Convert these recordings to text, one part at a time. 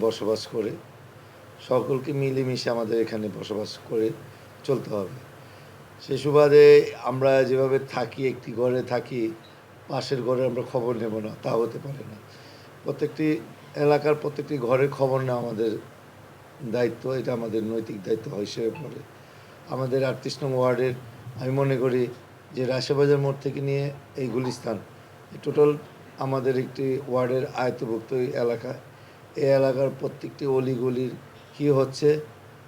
বসবাস করে, সকলকে মিলেমিশে আমাদের এখানে বসবাস করে চলতে হবে। সে সুবাদে আমরা যেভাবে থাকি, একটি ঘরে থাকি, পাশের ঘরে আমরা খবর নেব না, তা হতে পারে না। প্রত্যেকটি এলাকার প্রত্যেকটি ঘরের খবর নেওয়া আমাদের দায়িত্ব, এটা আমাদের নৈতিক দায়িত্ব হিসেবে পড়ে। আমাদের ৩৮ নং ওয়ার্ডের আমি মনে করি যে রাশেবাজার মোড় থেকে নিয়ে এই গুলিস্তান, টোটাল আমাদের একটি ওয়ার্ডের আয়ত্তভুক্ত এলাকা। এই এলাকার প্রত্যেকটি অলিগলির কী হচ্ছে,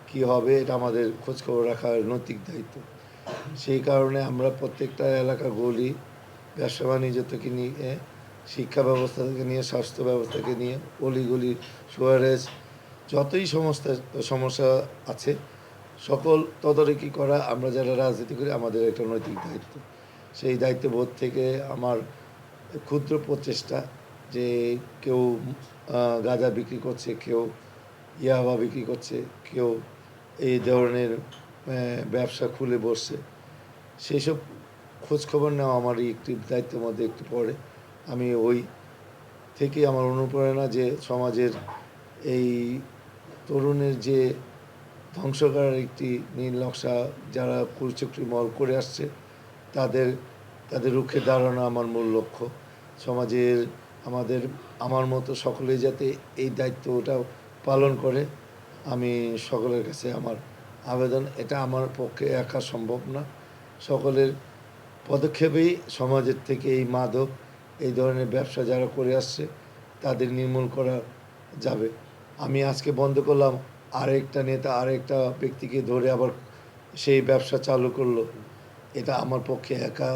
কি হবে, এটা আমাদের খোঁজখবর রাখার নৈতিক দায়িত্ব। সেই কারণে আমরা প্রত্যেকটা এলাকা গলি, ব্যবসা বাণিজ্য থেকে নিয়ে, শিক্ষা ব্যবস্থা থেকে নিয়ে, স্বাস্থ্য ব্যবস্থাকে নিয়ে, অলিগলি, সুয়ারেজ, যতই সমস্যা আছে সকল তদারকি করা আমরা যারা রাজনীতি করি আমাদের একটা নৈতিক দায়িত্ব। সেই দায়িত্ববোধ থেকে আমার ক্ষুদ্র প্রচেষ্টা যে কেউ গাঁজা বিক্রি করছে, কেউ ইয়াবা বিক্রি করছে, কেউ এই ধরনের ব্যবসা খুলে বসছে, সেই সব খোঁজখবর নেওয়া আমারই একটি দায়িত্বের মধ্যে একটু পড়ে। আমি ওই থেকে আমার অনুপ্রেরণা যে সমাজের এই তরুণের যে ধ্বংস করার একটি নীল নকশা যারা কুচক্রীমল করে আসছে, তাদের রুখে দাঁড়ানো আমার মূল লক্ষ্য। সমাজের আমার মতো সকলেই যাতে এই দায়িত্বটা পালন করে, আমি সকলের কাছে আমার আবেদন। এটা আমার পক্ষে একা সম্ভব না, সকলের পদক্ষেপেই সমাজের থেকে এই মাদক, এই ধরনের ব্যবসা যারা করে আসছে তাদের নির্মূল করা যাবে। আমি আজকে বন্ধ করলাম, আরেকটা নেতা আরেকটা ব্যক্তিকে ধরে আবার সেই ব্যবসা চালু করলো, এটা আমার পক্ষে একা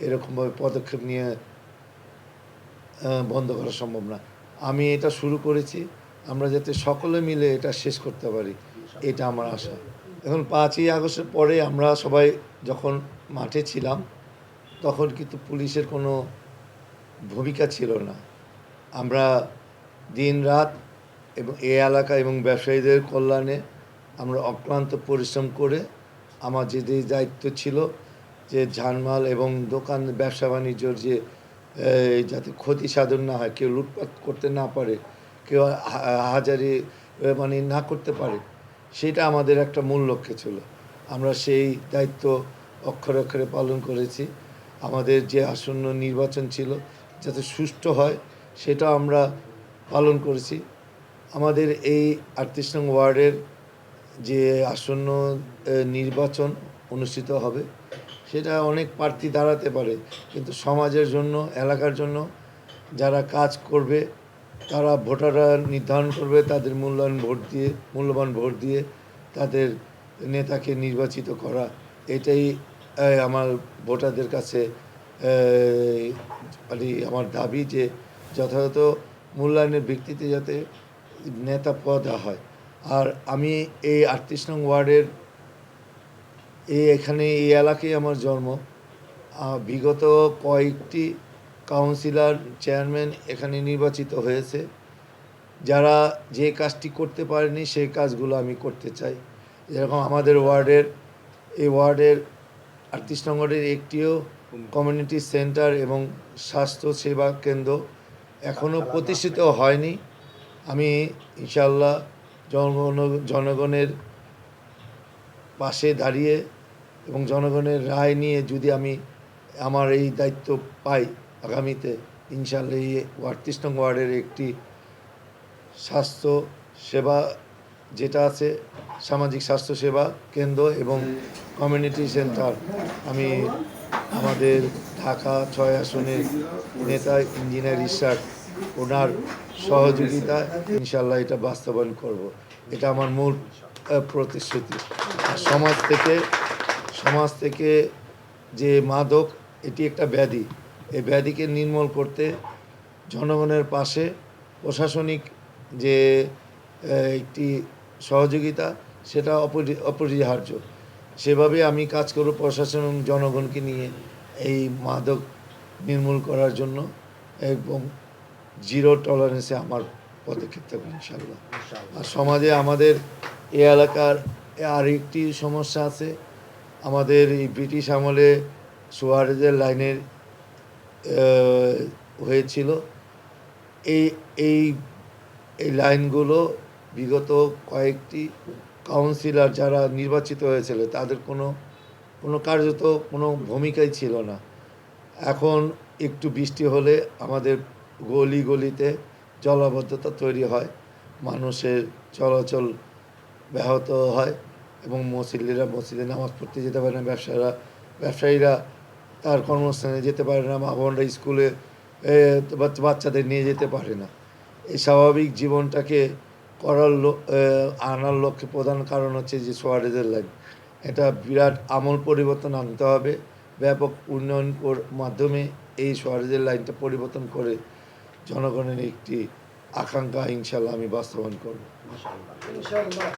এরকমভাবে পদক্ষেপ নিয়ে বন্ধ করা সম্ভব না। আমি এটা শুরু করেছি, আমরা যাতে সকলে মিলে এটা শেষ করতে পারি, এটা আমার আশা। এখন ৫ই আগস্টের পরে আমরা সবাই যখন মাঠে ছিলাম তখন কিন্তু পুলিশের কোনো ভূমিকা ছিল না। আমরা দিন-রাত এবং এই এলাকা এবং ব্যবসায়ীদের কল্যাণে আমরা অক্লান্ত পরিশ্রম করে আমার যে দায়িত্ব ছিল যে জানমাল এবং দোকান ব্যবসা বাণিজ্যর যে যাতে ক্ষতি সাধন না হয়, কেউ লুটপাট করতে না পারে, কেউ হাজারি মানে না করতে পারে, সেটা আমাদের একটা মূল লক্ষ্য ছিল। আমরা সেই দায়িত্ব অক্ষরে অক্ষরে পালন করেছি। আমাদের যে আসন্ন নির্বাচন ছিল যাতে সুষ্ঠু হয় সেটা আমরা পালন করেছি। আমাদের এই ৩৮ নং ওয়ার্ডের যে আসন্ন নির্বাচন অনুষ্ঠিত হবে সেটা অনেক প্রার্থী দাঁড়াতে পারে, কিন্তু সমাজের জন্য, এলাকার জন্য যারা কাজ করবে তারা ভোটাররা নির্ধারণ করবে, তাদের মূল্যবান ভোট দিয়ে তাদের নেতাকে নির্বাচিত করা। এটাই আমার ভোটারদের কাছে আমার দাবি যে যথাযথ মূল্যায়নের ভিত্তিতে যাতে নেতা পদ হয়। আর আমি এই ৩৮ নং ওয়ার্ডের এখানে এই এলাকায় আমার জন্ম। বিগত কয়েকটি কাউন্সিলর, চেয়ারম্যান এখানে নির্বাচিত হয়েছে, যারা যে কাজটি করতে পারেনি সেই কাজগুলো আমি করতে চাই। যেরকম আমাদের এই ওয়ার্ডের ৩৮ নং ওয়ার্ডের একটিও কমিউনিটি সেন্টার এবং স্বাস্থ্য সেবা কেন্দ্র এখনও প্রতিষ্ঠিত হয়নি। আমি ইনশাআল্লাহ জনগণের পাশে দাঁড়িয়ে এবং জনগণের রায় নিয়ে যদি আমি আমার এই দায়িত্ব পাই আগামীতে, ইনশাআল্লাহ এই ৩৮ নং ওয়ার্ডের একটি স্বাস্থ্য সেবা যেটা আছে, সামাজিক স্বাস্থ্য সেবা কেন্দ্র এবং কমিউনিটি সেন্টার, আমি আমাদের ঢাকা ৬ আসনের নেতা ইঞ্জিনিয়ার ইশরাক, ওনার সহযোগিতা ইনশাআল্লাহ এটা বাস্তবায়ন করব। এটা আমার মূল প্রতিশ্রুতি। সমাজ থেকে যে মাদক, এটি একটা ব্যাধি, এই ব্যাধিকে নির্মূল করতে জনগণের পাশে প্রশাসনিক যে একটি সহযোগিতা সেটা অপরিহার্য। সেভাবে আমি কাজ করব প্রশাসন এবং জনগণকে নিয়ে এই মাদক নির্মূল করার জন্য, এবং জিরো টলারেন্সে আমার পদক্ষেপ থাকবে ইনশাআল্লাহ। আর সমাজে আমাদের এই এলাকার আর একটি সমস্যা আছে। আমাদের এই ব্রিটিশ আমলে সুয়ারেজের লাইনের হয়েছিল, এই এই লাইনগুলো বিগত কয়েকটি কাউন্সিলর যারা নির্বাচিত হয়েছিল তাদের কোনো কার্যত কোনো ভূমিকাই ছিল না। এখন একটু বৃষ্টি হলে আমাদের গলিতে জলাবদ্ধতা তৈরি হয়, মানুষের চলাচল ব্যাহত হয় এবং মুসল্লিরা মসজিদে নামাজ পড়তে যেতে পারে না, ব্যবসায়ীরা তার কর্মস্থানে যেতে পারে না, মা বোনরা স্কুলে বাচ্চাদের নিয়ে যেতে পারে না। এই স্বাভাবিক জীবনটাকে আনার লক্ষ্যে প্রধান কারণ হচ্ছে যে সোয়ারেজের লাইন। এটা বিরাট আমূল পরিবর্তন আনতে হবে। ব্যাপক উন্নয়ন মাধ্যমে এই সোয়ারেজের লাইনটা পরিবর্তন করে জনগণের একটি আকাঙ্ক্ষা ইনশাল্লাহ আমি বাস্তবায়ন করব।